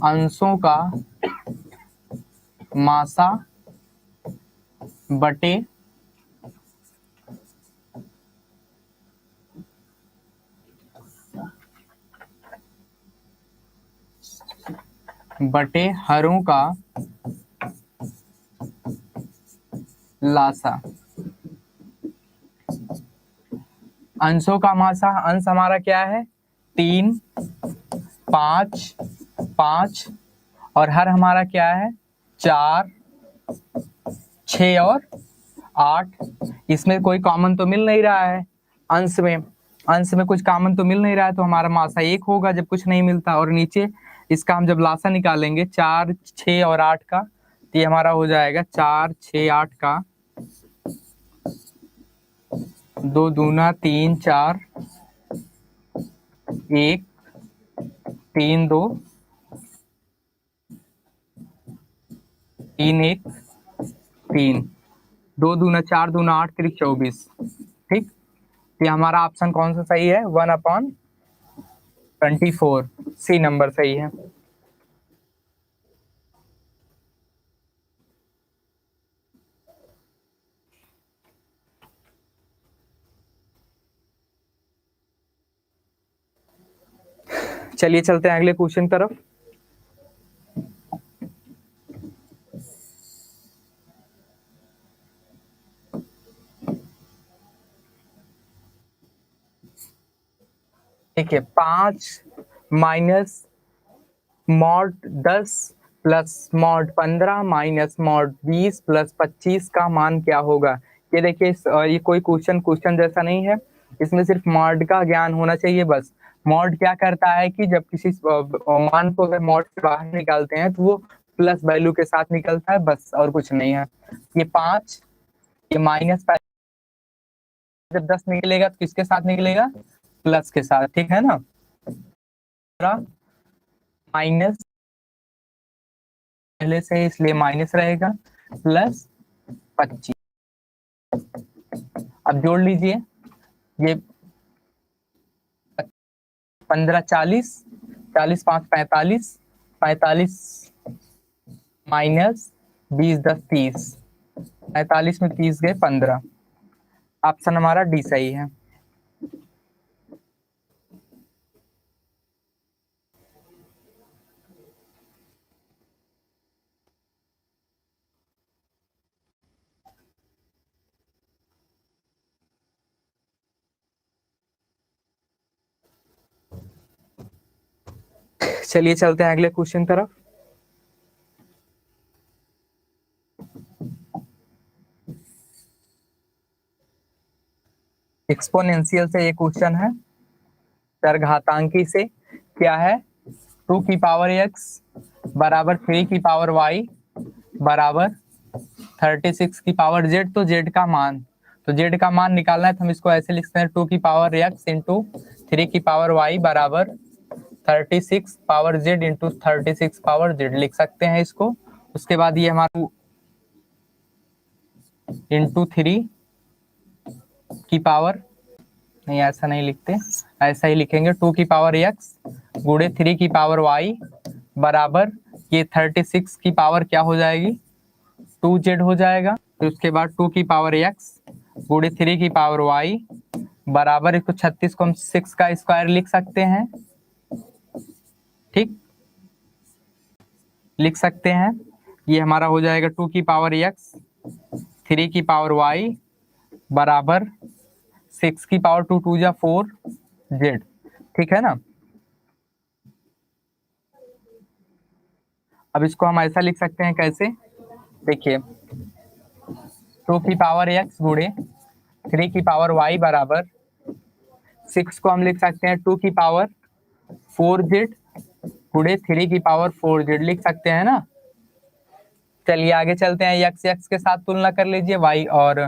अंशों का मासा बटे हरों का लासा। अंशों का मासा, अंश हमारा क्या है 3 5 5, और हर हमारा क्या है 4 6 और 8। इसमें कोई कॉमन तो मिल नहीं रहा है, अंश में कुछ कॉमन तो मिल नहीं रहा है, तो हमारा मासा 1 होगा जब कुछ नहीं मिलता। और नीचे इसका हम जब लासा निकालेंगे 4, 6 और 8 का, तो ये हमारा हो जाएगा 4, 6, 8 का 2 दूना 3, 4, 1, 3, 2, 3, 1, 3, 2 दूना 4 दूना 8 3 24। ठीक, ये हमारा ऑप्शन कौन सा सही है? 1/24, सी नंबर सही है। चलिए चलते हैं अगले क्वेश्चन तरफ। देखिए 5 minus mod 10 plus mod 15 minus mod 20 plus 25 का मान क्या होगा? ये देखिए ये कोई क्वेश्चन जैसा नहीं है, इसमें सिर्फ मॉड का ज्ञान होना चाहिए बस। मॉड क्या करता है कि जब किसी मान को अगर मॉड से बाहर निकालते हैं तो वो प्लस वैल्यू के साथ निकलता है, बस और कुछ नहीं है। ये 5, ये माइनस, जब 10 निकलेगा तो किसके साथ निकलेगा? प्लस के साथ, ठीक है ना। माइनस पहले से इसलिए माइनस रहेगा, प्लस 25। अब जोड़ लीजिए, ये 15 40, 40 5 45, 45 माइनस 20 10 30, 45 में 30 गए 15। ऑप्शन हमारा डी सही है। चलिए चलते हैं अगले क्वेश्चन तरफ। एक्सपोनेंशियल से ये क्वेश्चन है, चरघातांकी से। क्या है? 2 की पावर x बराबर 3 की पावर y बराबर 36 की पावर z। तो z का मान, तो z का मान निकालना है तो हम इसको ऐसे लिखते हैं 2 की पावर x इंटू 3 की पावर y बराबर 36 power z into 36 power z लिख सकते हैं इसको। उसके बाद ये हमारा इंटू 3 की पावर, नहीं ऐसा नहीं लिखते, ऐसा ही लिखेंगे 2 की पावर x गुणे 3 की पावर y बराबर ये 36 की पावर क्या हो जाएगी? 2z हो जाएगा। तो उसके बाद 2 की पावर x गुणे 3 की पावर y बराबर 136 को हम 6 का स्क्वायर लिख सकते हैं। ठीक, लिख सकते हैं। ये हमारा हो जाएगा 2 की पावर x 3 की पावर y बराबर 6 की पावर 2 2 जा 4 z। ठीक है ना। अब इसको हम ऐसा लिख सकते हैं, कैसे? देखिए 2 की पावर x गुणे 3 की पावर y बराबर 6 को हम लिख सकते हैं 2 की पावर 4z गुणे 3 की पावर 4z लिख सकते हैं ना। चलिए आगे चलते हैं, x के साथ तुलना कर लीजिए y और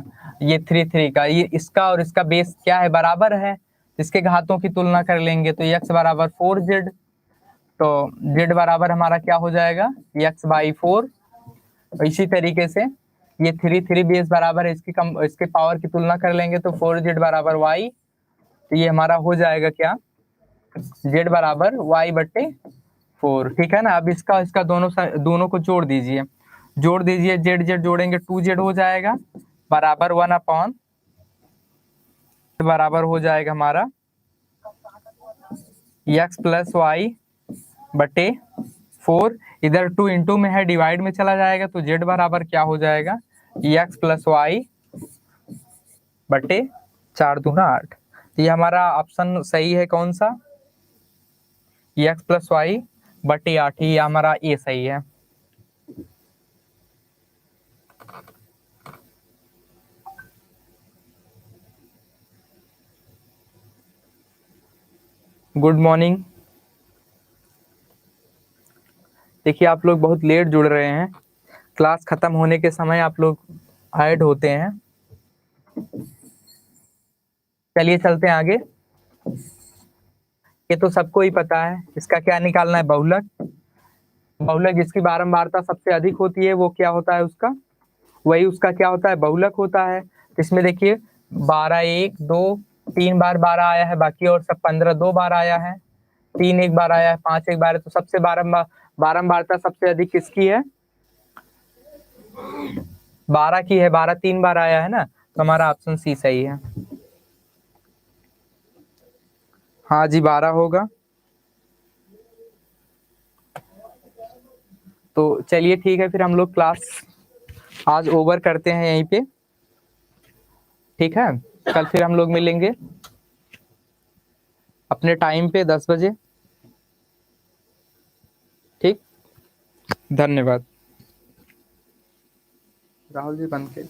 ये 3 का, ये इसका और इसका बेस क्या है? बराबर है। इसके घातों की तुलना कर लेंगे तो x बराबर 4z, तो z बराबर हमारा क्या हो जाएगा? x/4। इसी तरीके से ये 3 बेस बराबर है, इसके पावर की तुलना कर लेंगे तो 4z बराबर y। तो ये हमारा हो जाएगा क्या? z बराबर y/4। ठीक है ना। अब इसका दोनों को जोड़ दीजिए, z जोड़ेंगे 2z हो जाएगा बराबर 1 बराबर हो जाएगा हमारा x प्लस वाई बटे 4। इधर 2 इंटू में है, डिवाइड में चला जाएगा तो z बराबर क्या हो जाएगा? x प्लस वाई बटे 4 दूना 8। ये हमारा ऑप्शन सही है, कौन सा? x प्लस वाई बटे 8, ये हमारा ए सही है। Good morning. देखिए आप लोग बहुत लेट जुड़ रहे हैं, क्लास खत्म होने के समय आप लोग ऐड होते हैं। चलिए चलते हैं आगे। ये तो सबको ही पता है, इसका क्या निकालना है, बहुलक। बहुलक जिसकी बारंबारता सबसे अधिक होती है वो क्या होता है उसका, वही उसका क्या होता है, बहुलक होता है। इसमें देखिए 12 1 2 3 बार 12 आया है, बाकी और सब 15 2 बार आया है, 3 एक बार आया है, 5 एक बार है, तो सबसे बारंबारता सबसे अधिक किसकी है, 12 की है। 12 3 बार आया है ना, तो हमारा ऑप्शन सी सही है। हाँ जी 12 होगा। तो चलिए ठीक है, फिर हम लोग क्लास आज ओवर करते हैं यहीं पे, ठीक है। कल फिर हम लोग मिलेंगे अपने टाइम पे 10 बजे, ठीक। धन्यवाद। राहुल जी बंद के